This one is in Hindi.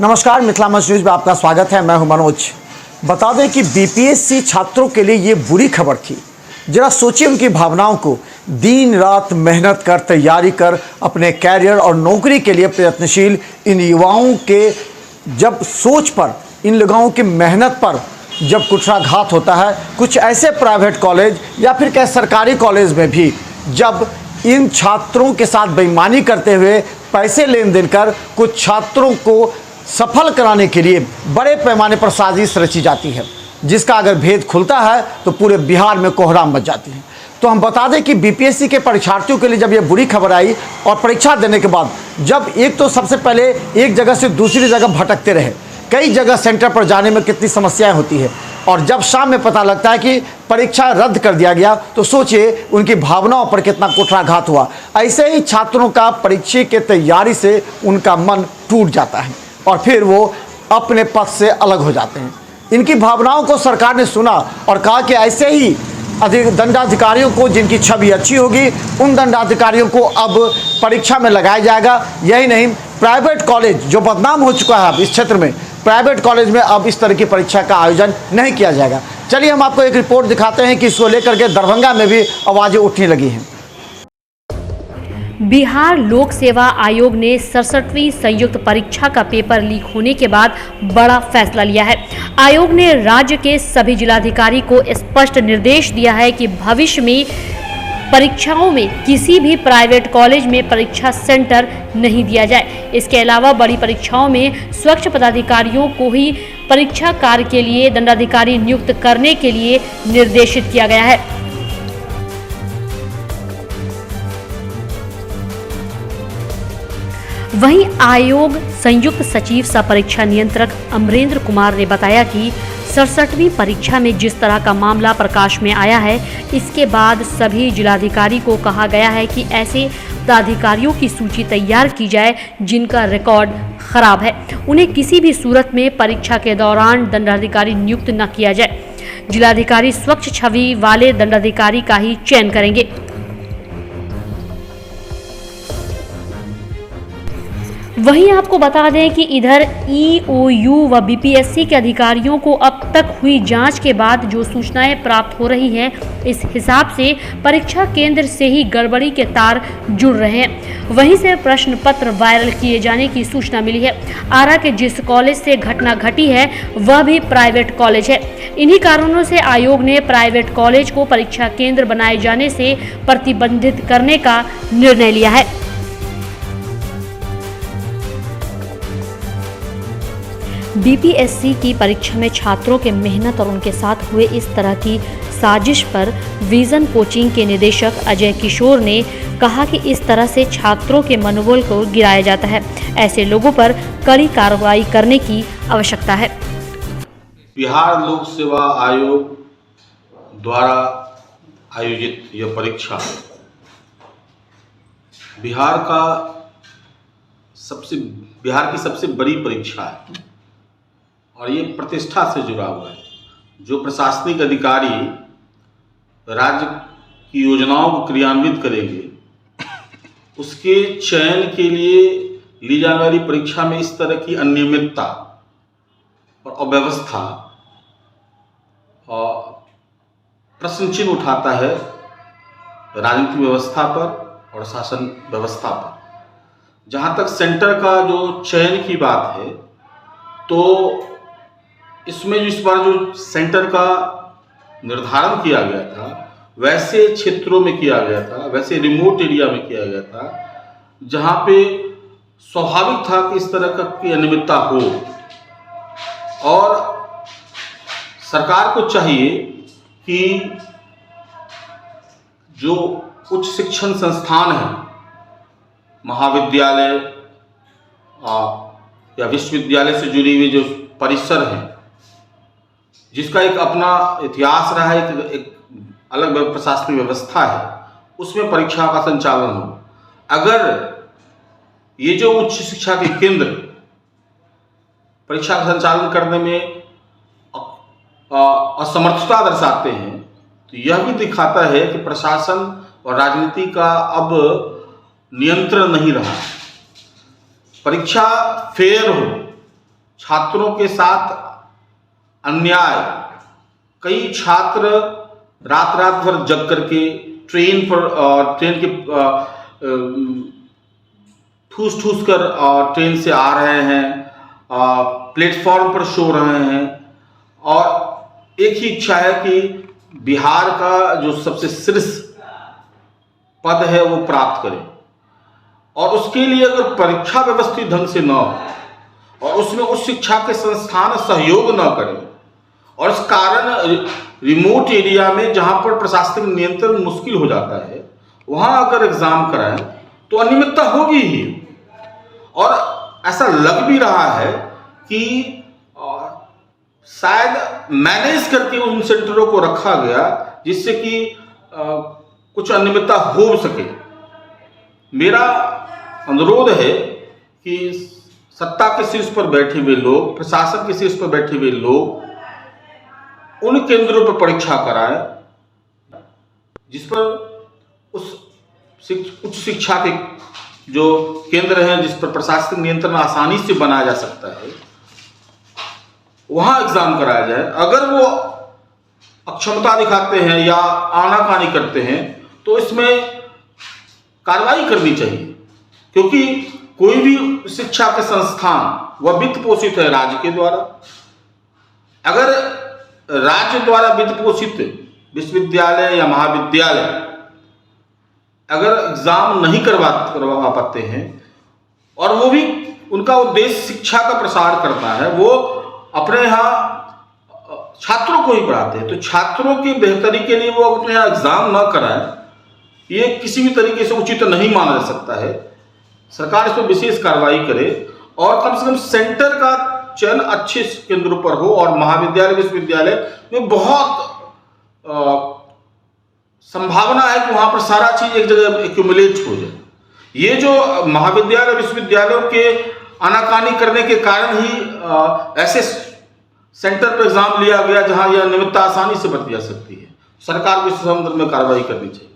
नमस्कार, मिथिला मंच न्यूज में आपका स्वागत है। मैं हूं मनोज। बता दें कि बीपीएससी छात्रों के लिए ये बुरी खबर थी। जरा सोचिए उनकी भावनाओं को। दिन रात मेहनत कर, तैयारी कर, अपने कैरियर और नौकरी के लिए प्रयत्नशील इन युवाओं के जब सोच पर, इन लोगों की मेहनत पर जब कुठाराघात होता है, कुछ ऐसे प्राइवेट कॉलेज या फिर क्या सरकारी कॉलेज में भी जब इन छात्रों के साथ बेईमानी करते हुए पैसे लेन देन कर कुछ छात्रों को सफल कराने के लिए बड़े पैमाने पर साजिश रची जाती है, जिसका अगर भेद खुलता है तो पूरे बिहार में कोहराम मच जाती है। तो हम बता दें कि बीपीएससी के परीक्षार्थियों के लिए जब ये बुरी खबर आई और परीक्षा देने के बाद जब एक तो सबसे पहले एक जगह से दूसरी जगह भटकते रहे, कई जगह सेंटर पर जाने में कितनी समस्याएं होती है, और जब शाम में पता लगता है कि परीक्षा रद्द कर दिया गया तो सोचिए उनकी भावनाओं पर कितना कुठाराघात हुआ। ऐसे ही छात्रों का परीक्षा की तैयारी से उनका मन टूट जाता है और फिर वो अपने पद से अलग हो जाते हैं। इनकी भावनाओं को सरकार ने सुना और कहा कि ऐसे ही दंडाधिकारियों को जिनकी छवि अच्छी होगी उन दंडाधिकारियों को अब परीक्षा में लगाया जाएगा। यही नहीं, प्राइवेट कॉलेज जो बदनाम हो चुका है अब इस क्षेत्र में, प्राइवेट कॉलेज में अब इस तरह की परीक्षा का आयोजन नहीं किया जाएगा। चलिए हम आपको एक रिपोर्ट दिखाते हैं कि इसको लेकर के दरभंगा में भी आवाजें उठने लगी हैं। बिहार लोक सेवा आयोग ने 67वीं संयुक्त परीक्षा का पेपर लीक होने के बाद बड़ा फैसला लिया है। आयोग ने राज्य के सभी जिलाधिकारी को स्पष्ट निर्देश दिया है कि भविष्य में परीक्षाओं में किसी भी प्राइवेट कॉलेज में परीक्षा सेंटर नहीं दिया जाए। इसके अलावा बड़ी परीक्षाओं में स्वच्छ पदाधिकारियों को ही परीक्षा कार्य के लिए दंडाधिकारी नियुक्त करने के लिए निर्देशित किया गया है। वहीं आयोग संयुक्त सचिव सह परीक्षा नियंत्रक अमरेंद्र कुमार ने बताया कि 67वीं परीक्षा में जिस तरह का मामला प्रकाश में आया है, इसके बाद सभी जिलाधिकारी को कहा गया है कि ऐसे पदाधिकारियों की सूची तैयार की जाए जिनका रिकॉर्ड खराब है। उन्हें किसी भी सूरत में परीक्षा के दौरान दंडाधिकारी नियुक्त न किया जाए। जिलाधिकारी स्वच्छ छवि वाले दंडाधिकारी का ही चयन करेंगे। वहीं आपको बता दें कि इधर ईओयू व बीपीएससी के अधिकारियों को अब तक हुई जांच के बाद जो सूचनाएं प्राप्त हो रही हैं, इस हिसाब से परीक्षा केंद्र से ही गड़बड़ी के तार जुड़ रहे हैं। वहीं से प्रश्न पत्र वायरल किए जाने की सूचना मिली है। आरा के जिस कॉलेज से घटना घटी है वह भी प्राइवेट कॉलेज है। इन्हीं कारणों से आयोग ने प्राइवेट कॉलेज को परीक्षा केंद्र बनाए जाने से प्रतिबंधित करने का निर्णय लिया है। बीपीएससी की परीक्षा में छात्रों के मेहनत और उनके साथ हुए इस तरह की साजिश पर विजन कोचिंग के निदेशक अजय किशोर ने कहा कि इस तरह से छात्रों के मनोबल को गिराया जाता है। ऐसे लोगों पर कड़ी कार्रवाई करने की आवश्यकता है। बिहार लोक सेवा आयोग द्वारा आयोजित यह परीक्षा बिहार की सबसे बड़ी परीक्षा है और ये प्रतिष्ठा से जुड़ा हुआ है। जो प्रशासनिक अधिकारी राज्य की योजनाओं को क्रियान्वित करेंगे, उसके चयन के लिए ली जाने वाली परीक्षा में इस तरह की अनियमितता और अव्यवस्था और प्रश्न चिन्ह उठाता है राजनीतिक व्यवस्था पर और शासन व्यवस्था पर। जहाँ तक सेंटर का जो चयन की बात है, तो इसमें जो इस बार जो सेंटर का निर्धारण किया गया था वैसे क्षेत्रों में किया गया था, वैसे रिमोट एरिया में किया गया था जहाँ पे स्वाभाविक था कि इस तरह की अनियमितता हो। और सरकार को चाहिए कि जो उच्च शिक्षण संस्थान है, महाविद्यालय या विश्वविद्यालय से जुड़ी हुई जो परिसर हैं, जिसका एक अपना इतिहास रहा है, एक अलग प्रशासनिक व्यवस्था है, उसमें परीक्षा का संचालन हो। अगर ये जो उच्च शिक्षा के केंद्र परीक्षा का संचालन करने में असमर्थता दर्शाते हैं, तो यह भी दिखाता है कि प्रशासन और राजनीति का अब नियंत्रण नहीं रहा। परीक्षा फेयर हो, छात्रों के साथ अन्याय, कई छात्र रात रात भर जग करके ट्रेन के ठूस ठूस कर ट्रेन से आ रहे हैं, प्लेटफॉर्म पर सो रहे हैं और एक ही इच्छा है कि बिहार का जो सबसे शीर्ष पद है वो प्राप्त करें। और उसके लिए अगर परीक्षा व्यवस्थित ढंग से न हो और उसमें उस शिक्षा के संस्थान सहयोग न करें और इस कारण रिमोट एरिया में जहां पर प्रशासनिक नियंत्रण मुश्किल हो जाता है वहां अगर एग्जाम कराएं तो अनियमितता होगी ही। और ऐसा लग भी रहा है कि शायद मैनेज करके उन सेंटरों को रखा गया जिससे कि कुछ अनियमितता हो सके। मेरा अनुरोध है कि सत्ता के शीर्ष पर बैठे हुए लोग, प्रशासन के शीर्ष पर बैठे हुए लोग उन केंद्रों पर परीक्षा कराएं जिस पर उस उच्च शिक्षा के जो केंद्र हैं जिस पर प्रशासनिक नियंत्रण आसानी से बनाया जा सकता है वहां एग्जाम कराया जाए। अगर वो अक्षमता दिखाते हैं या आनाकानी करते हैं तो इसमें कार्रवाई करनी चाहिए, क्योंकि कोई भी शिक्षा के संस्थान वह वित्त पोषित है राज्य के द्वारा। अगर राज्य द्वारा वित्त पोषित विश्वविद्यालय या महाविद्यालय अगर एग्जाम नहीं करवा पाते हैं और वो भी उनका उद्देश्य शिक्षा का प्रसार करता है, वो अपने यहाँ छात्रों को ही पढ़ाते हैं, तो छात्रों की बेहतरी के लिए वो अपने यहाँ एग्जाम न कराएं, ये किसी भी तरीके से उचित नहीं माना जा सकता है। सरकार इस पर विशेष कार्रवाई करे और कम से कम सेंटर का चयन अच्छे केंद्रों पर हो। और महाविद्यालय विश्वविद्यालय में बहुत संभावना है कि वहां पर सारा चीज एक जगह एक्यूमुलेट हो जाए। ये जो महाविद्यालय विश्वविद्यालयों के आनाकानी करने के कारण ही ऐसे सेंटर पर एग्जाम लिया गया जहां यह अनियमितता आसानी से बरती जा सकती है। सरकार को इस संदर्भ में कार्रवाई करनी चाहिए।